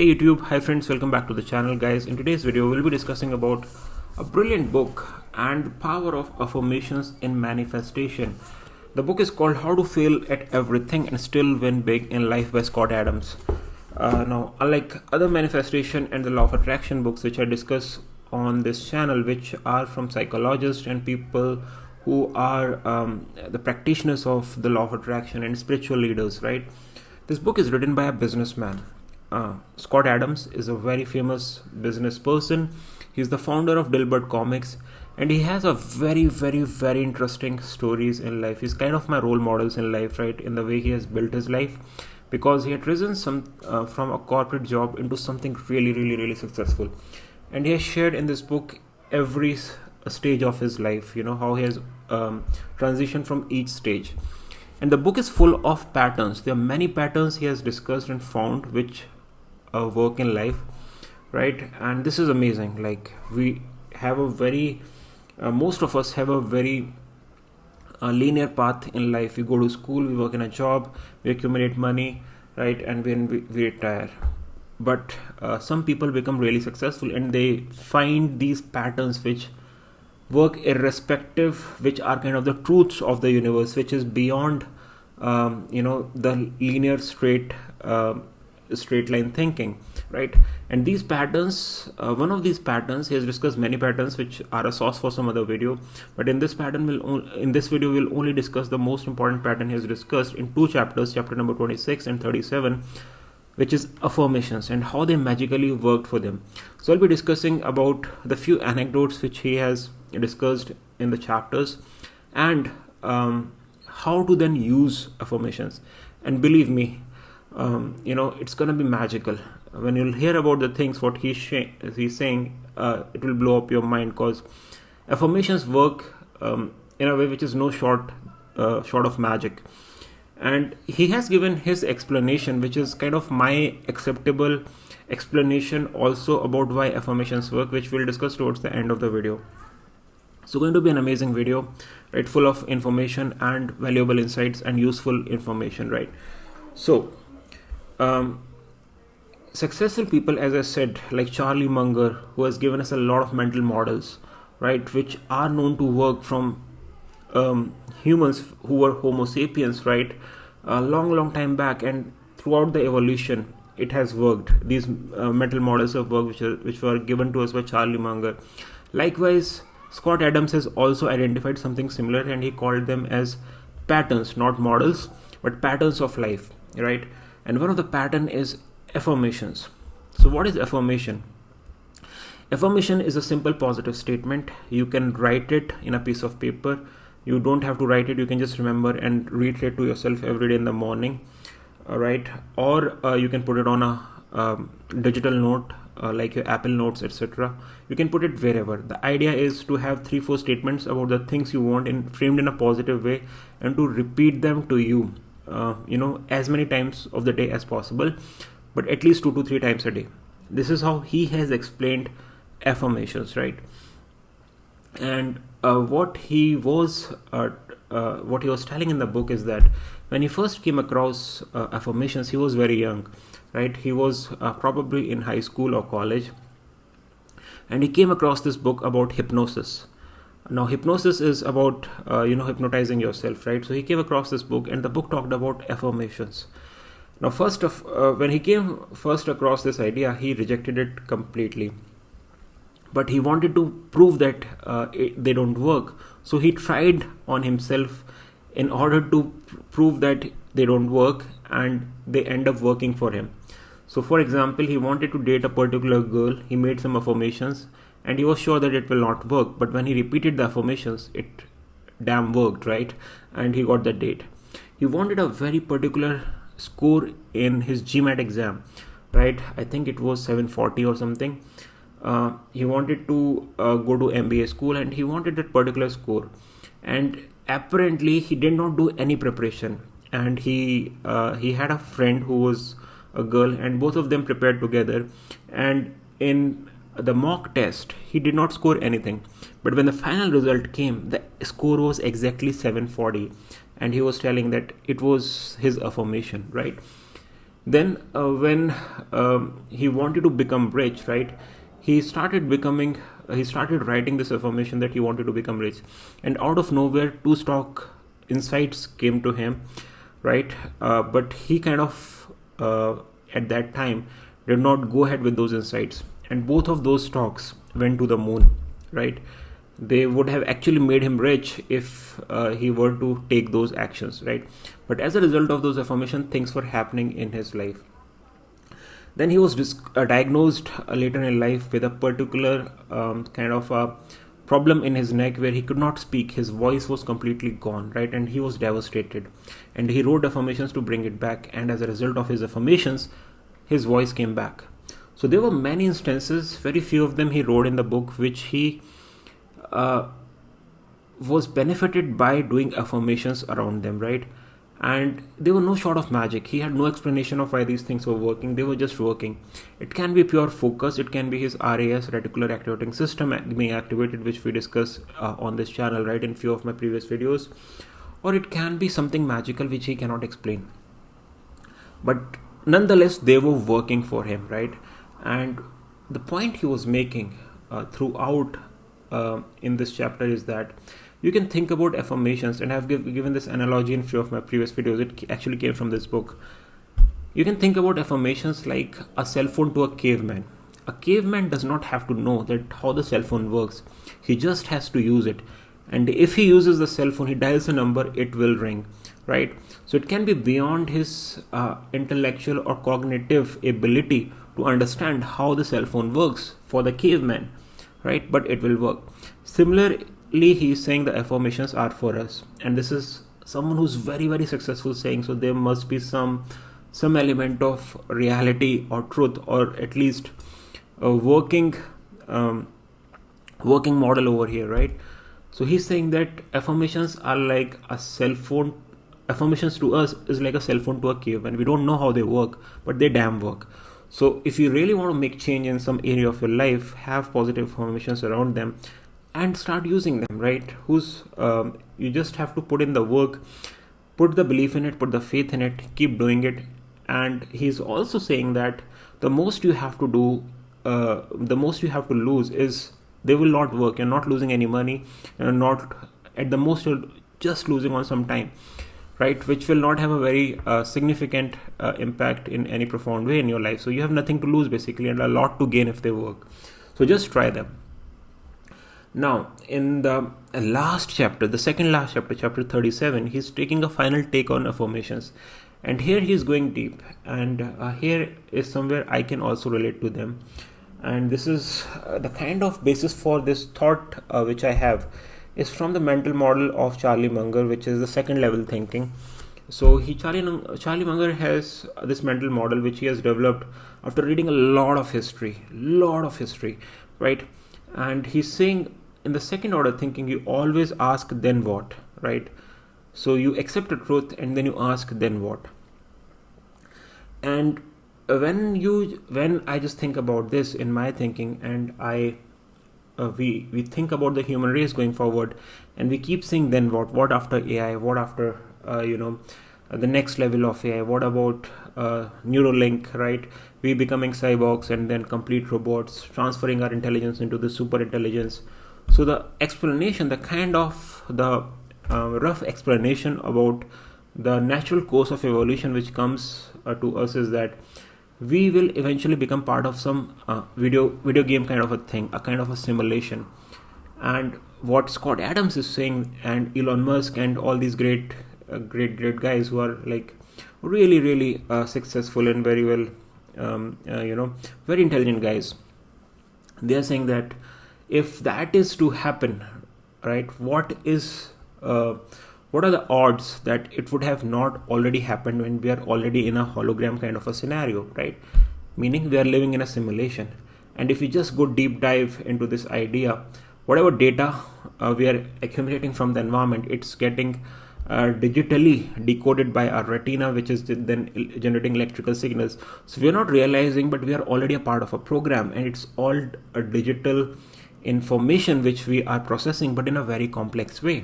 Hey YouTube, hi friends, welcome back to the channel guys. In today's video, we'll be discussing about a brilliant book and the power of affirmations in manifestation. The book is called How to Fail at Everything and Still Win Big in Life by Scott Adams. Now, unlike other manifestation and the law of attraction books which I discuss on this channel, which are from psychologists and people who are the practitioners of the law of attraction and spiritual leaders, right? This book is written by a businessman. Scott Adams is a very famous business person. He's the founder of Dilbert Comics, and he has a very interesting stories in life. He's kind of my role models in life, right? In the way he has built his life, because he had risen from a corporate job into something really successful, and he has shared in this book every stage of his life. You know how he has transitioned from each stage. And the book is full of patterns. There are many patterns he has discussed and found which work in life, right? And this is amazing. Like, we have a very most of us have a very linear path in life. We go to school, we work in a job, we accumulate money, right? And when we retire. But some people become really successful and they find these patterns which work irrespective, which are kind of the truths of the universe, which is beyond the linear straight line thinking, right? And these patterns, one of these patterns, he has discussed many patterns which are a source for some other video, but in this video we'll only discuss the most important pattern he has discussed in two chapters, chapter number 26 and 37, which is affirmations and how they magically worked for them. So I'll be discussing about the few anecdotes which he has discussed in the chapters, and how to then use affirmations. And believe me, it's gonna be magical. When you'll hear about the things what he's saying, it will blow up your mind, because affirmations work in a way which is no short of magic. And he has given his explanation, which is kind of my acceptable explanation also about why affirmations work, which we'll discuss towards the end of the video. So going to be an amazing video, right? Full of information and valuable insights and useful information, right? So successful people, as I said, like Charlie Munger, who has given us a lot of mental models, right, which are known to work from humans who were Homo sapiens, right, a long time back, and throughout the evolution it has worked. These mental models of work which were given to us by Charlie Munger. Likewise, Scott Adams has also identified something similar, and he called them as patterns, not models, but patterns of life, right? And one of the pattern is affirmations. So what is affirmation? Affirmation is a simple positive statement. You can write it in a piece of paper. You don't have to write it. You can just remember and reiterate to yourself every day in the morning, right? Or you can put it on a digital note, like your Apple Notes, etc. You can put it wherever. The idea is to have 3-4 statements about the things you want framed in a positive way, and to repeat them to you, as many times of the day as possible, but at least 2 to 3 times a day. This is how he has explained affirmations, right? And what he was telling in the book is that when he first came across affirmations, he was very young, right? He was probably in high school or college, and he came across this book about hypnosis. Now, hypnosis is about hypnotizing yourself, right? So he came across this book, and the book talked about affirmations. Now, when he came first across this idea, he rejected it completely. But he wanted to prove that they don't work. So he tried on himself in order to prove that they don't work, and they end up working for him. So for example, he wanted to date a particular girl. He made some affirmations, and he was sure that it will not work. But when he repeated the affirmations, it damn worked, right? And he got the date. He wanted a very particular score in his GMAT exam, right? I think it was 740 or something. He wanted to go to MBA school, and he wanted that particular score. And apparently he did not do any preparation. And he had a friend who was a girl, and both of them prepared together. And in the mock test, he did not score anything. But when the final result came, the score was exactly 740. And he was telling that it was his affirmation, right? Then when he wanted to become rich, right, he started writing this affirmation that he wanted to become rich, and out of nowhere two stock insights came to him, right? But he kind of at that time did not go ahead with those insights, and both of those stocks went to the moon, right? They would have actually made him rich if he were to take those actions, right? But as a result of those affirmation, things were happening in his life. Then he was diagnosed later in life with a particular kind of a problem in his neck where he could not speak. His voice was completely gone, right? And he was devastated. And he wrote affirmations to bring it back. And as a result of his affirmations, his voice came back. So there were many instances, very few of them he wrote in the book, which he was benefited by doing affirmations around them, right? And they were no short of magic. He had no explanation of why these things were working. They were just working. It can be pure focus. It can be his RAS, reticular activating system, being activated, which we discuss on this channel, right, in few of my previous videos. Or it can be something magical which he cannot explain. But nonetheless, they were working for him, right? And the point he was making throughout in this chapter is that you can think about affirmations, and I've given this analogy in few of my previous videos. It actually came from this book. You can think about affirmations like a cell phone to a caveman. A caveman does not have to know that how the cell phone works. He just has to use it. And if he uses the cell phone, he dials a number, it will ring, right? So it can be beyond his intellectual or cognitive ability to understand how the cell phone works for the caveman, right? But it will work. Similarly, he's saying the affirmations are for us, and this is someone who's very, very successful saying, so there must be some element of reality or truth, or at least a working model over here, right? So he's saying that affirmations are like a cell phone. Affirmations to us is like a cell phone to a caveman. We don't know how they work, but they damn work. So if you really want to make change in some area of your life, have positive affirmations around them and start using them, right? You just have to put in the work, put the belief in it, put the faith in it, keep doing it. And he's also saying that the most you have to do, the most you have to lose is they will not work. You're not losing any money, you're not, at the most you're just losing on some time, right? Which will not have a very significant impact in any profound way in your life. So you have nothing to lose basically, and a lot to gain if they work. So just try them. Now, in the last chapter, the second last chapter, chapter 37, he's taking a final take on affirmations. And here he's going deep. And here is somewhere I can also relate to them. And this is the kind of basis for this thought which I have is from the mental model of Charlie Munger, which is the second level thinking. So Charlie Munger has this mental model which he has developed after reading a lot of history, right? And he's saying in the second order thinking, you always ask then what, right? So you accept the truth and then you ask then what. And when I just think about this in my thinking, and we think about the human race going forward, and we keep saying then what after AI, what after the next level of AI, what about Neurolink, right? We becoming cyborgs and then complete robots, transferring our intelligence into the super intelligence. So the explanation, the kind of the rough explanation about the natural course of evolution which comes to us is that we will eventually become part of some video game kind of a thing, a kind of a simulation. And what Scott Adams is saying, and Elon Musk and all these great guys who are like really successful and very well very intelligent guys, they are saying that if that is to happen, right, what are the odds that it would have not already happened when we are already in a hologram kind of a scenario, right? Meaning we are living in a simulation. And if we just go deep dive into this idea, whatever data we are accumulating from the environment, it's getting digitally decoded by our retina, which is then generating electrical signals. So we are not realizing, but we are already a part of a program, and it's all a digital information which we are processing, but in a very complex way,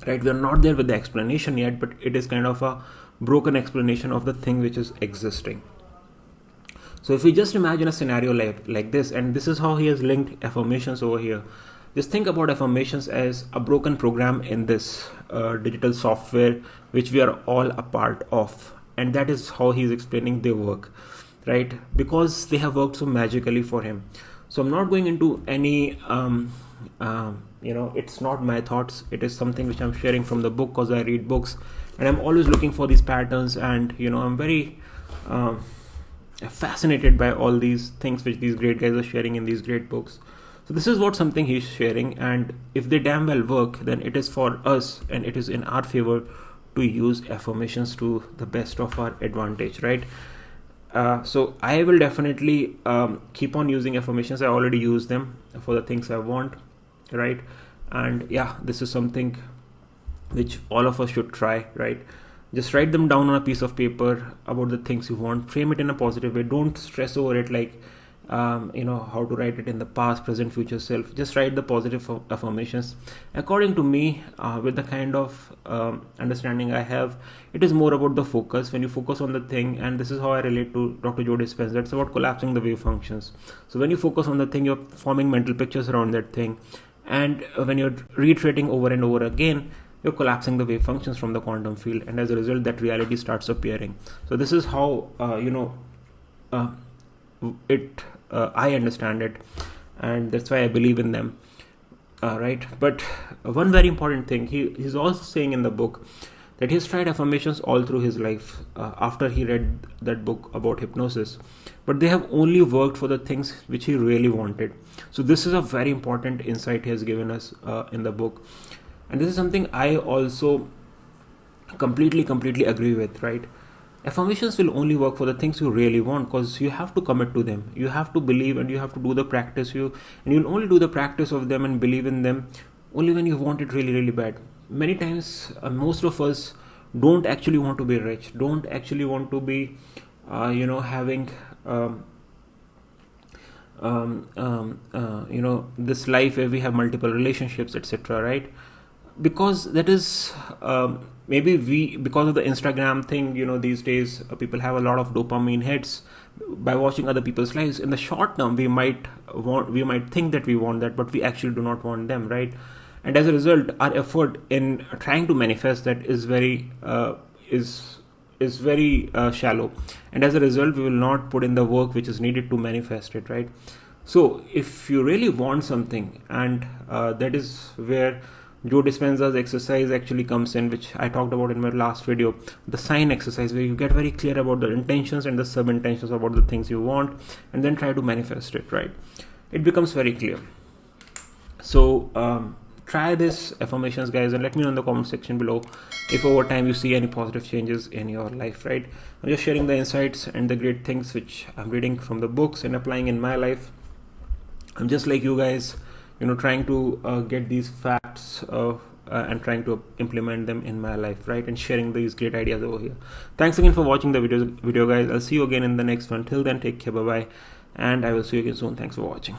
right? We are not there with the explanation yet, but it is kind of a broken explanation of the thing which is existing. So if we just imagine a scenario like this, and this is how he has linked affirmations over here. Just think about affirmations as a broken program in this digital software which we are all a part of, and that is how he is explaining their work, right? Because they have worked so magically for him. So I'm not going into any it's not my thoughts, it is something which I'm sharing from the book, because I read books and I'm always looking for these patterns, and I'm very fascinated by all these things which these great guys are sharing in these great books. So this is what something he's sharing, and if they damn well work, then it is for us and it is in our favor to use affirmations to the best of our advantage, right? So I will definitely keep on using affirmations. I already use them for the things I want, right? And yeah, this is something which all of us should try, right? Just write them down on a piece of paper about the things you want, frame it in a positive way. Don't stress over it like how to write it in the past, present, future self. Just write the positive affirmations. According to me, with the kind of understanding I have, it is more about the focus. When you focus on the thing, and this is how I relate to Dr. Joe Dispenza, it's about collapsing the wave functions. So when you focus on the thing, you're forming mental pictures around that thing, and when you're reiterating over and over again, you're collapsing the wave functions from the quantum field, and as a result, that reality starts appearing. So this is how I understand it, and that's why I believe in them, right? But one very important thing, he's also saying in the book that he's tried affirmations all through his life after he read that book about hypnosis, but they have only worked for the things which he really wanted. So this is a very important insight he has given us in the book, and this is something I also completely agree with, right? Affirmations will only work for the things you really want, because you have to commit to them. You have to believe, and you have to do the practice. And you'll only do the practice of them and believe in them only when you want it really, really bad. Many times, most of us don't actually want to be rich, don't actually want to be, having, this life where we have multiple relationships, etc., right? Because that is because of the Instagram thing, these days people have a lot of dopamine hits by watching other people's lives. In the short term, we might think that we want that, but we actually do not want them, right? And as a result, our effort in trying to manifest that is very shallow, and as a result, we will not put in the work which is needed to manifest it, right? So if you really want something, and that is where Joe Dispenza's exercise actually comes in, which I talked about in my last video, the sign exercise, where you get very clear about the intentions and the sub-intentions about the things you want, and then try to manifest it, right? It becomes very clear. So try this affirmations, guys, and let me know in the comment section below if over time you see any positive changes in your life, right? I'm just sharing the insights and the great things which I'm reading from the books and applying in my life. I'm just like you guys, trying to get these facts and trying to implement them in my life, right? And sharing these great ideas over here. Thanks again for watching the video, guys. I'll see you again in the next one. Till then, take care, bye-bye, and I will see you again soon. Thanks for watching.